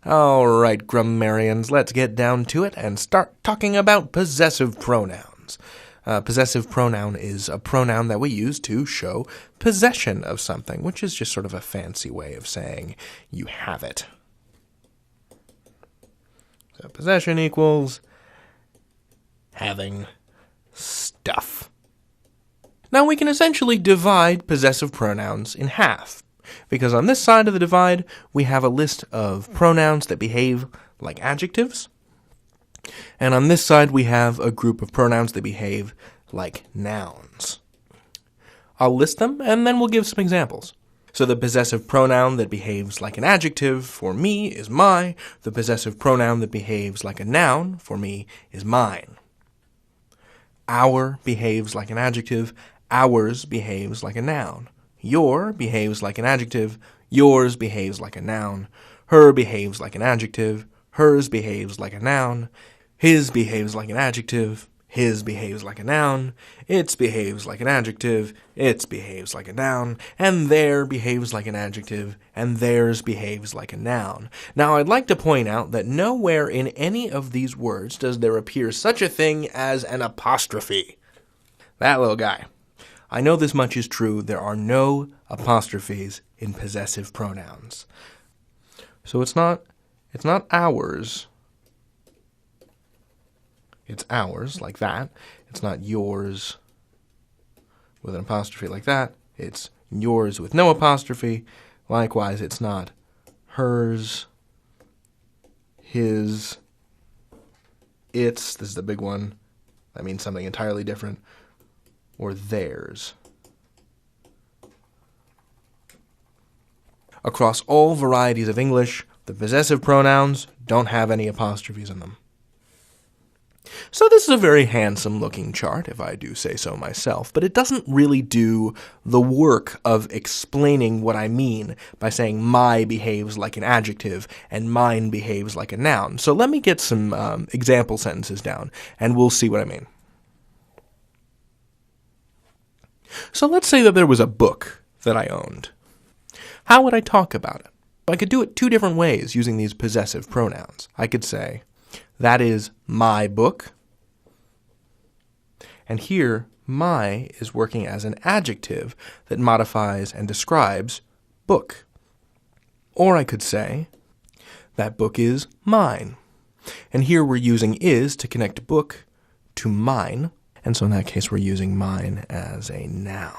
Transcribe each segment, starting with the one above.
All right, grammarians, let's get down to it and start talking about possessive pronouns. Possessive pronoun is a pronoun that we use to show possession of something, which is just sort of a fancy way of saying you have it. So possession equals having stuff. Now we can essentially divide possessive pronouns in half, because on this side of the divide we have a list of pronouns that behave like adjectives, and on this side we have a group of pronouns that behave like nouns. I'll list them and then we'll give some examples. So the possessive pronoun that behaves like an adjective for me is my. The possessive pronoun that behaves like a noun for me is mine. Our behaves like an adjective. Ours behaves like a noun. Your behaves like an adjective. Yours behaves like a noun. Her behaves like an adjective. Hers behaves like a noun. His behaves like an adjective. His behaves like a noun. Its behaves like an adjective. Its behaves like a noun. And their behaves like an adjective. And theirs behaves like a noun. Now, I'd like to point out that nowhere in any of these words does there appear such a thing as an apostrophe. That little guy. I know this much is true. There are no apostrophes in possessive pronouns. So it's not ours. It's ours, like that. It's not yours with an apostrophe like that. It's yours with no apostrophe. Likewise, it's not hers, his, its, this is the big one. That means something entirely different. Or theirs. Across all varieties of English, the possessive pronouns don't have any apostrophes in them. So this is a very handsome-looking chart, if I do say so myself, but it doesn't really do the work of explaining what I mean by saying my behaves like an adjective and mine behaves like a noun. So let me get some example sentences down, and we'll see what I mean. So let's say that there was a book that I owned. How would I talk about it? I could do it two different ways using these possessive pronouns. I could say, that is my book. And here, my is working as an adjective that modifies and describes book. Or I could say, that book is mine. And here we're using is to connect book to mine. And so in that case, we're using mine as a noun.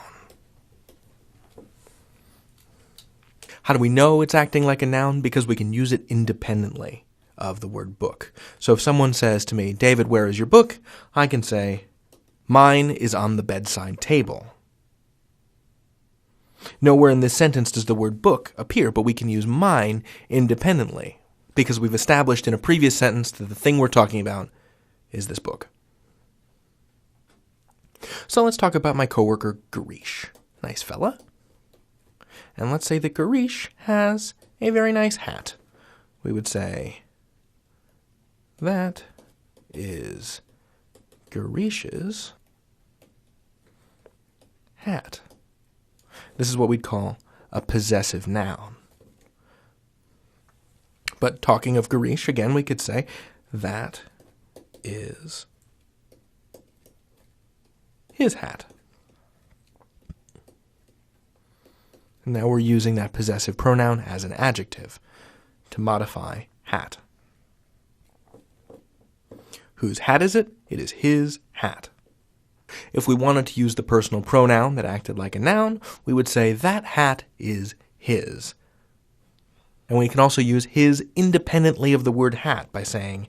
How do we know it's acting like a noun? Because we can use it independently of the word book. So if someone says to me, David, where is your book? I can say, mine is on the bedside table. Nowhere in this sentence does the word book appear, but we can use mine independently because we've established in a previous sentence that the thing we're talking about is this book. So let's talk about my coworker, Garish. Nice fella. And let's say that Garish has a very nice hat. We would say, that is Garish's hat. This is what we'd call a possessive noun. But talking of Garish, again, we could say, that is his hat. Now we're using that possessive pronoun as an adjective to modify hat. Whose hat is it? It is his hat. If we wanted to use the personal pronoun that acted like a noun, we would say that hat is his. And we can also use his independently of the word hat by saying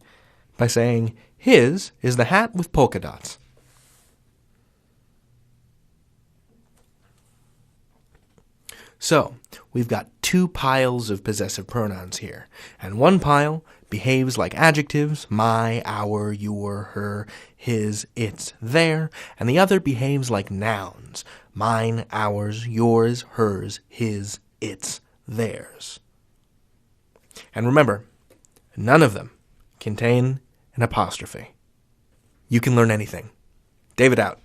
his is the hat with polka dots. So, we've got two piles of possessive pronouns here, and one pile behaves like adjectives, my, our, your, her, his, its, their, and the other behaves like nouns, mine, ours, yours, hers, his, its, theirs. And remember, none of them contain an apostrophe. You can learn anything. David out.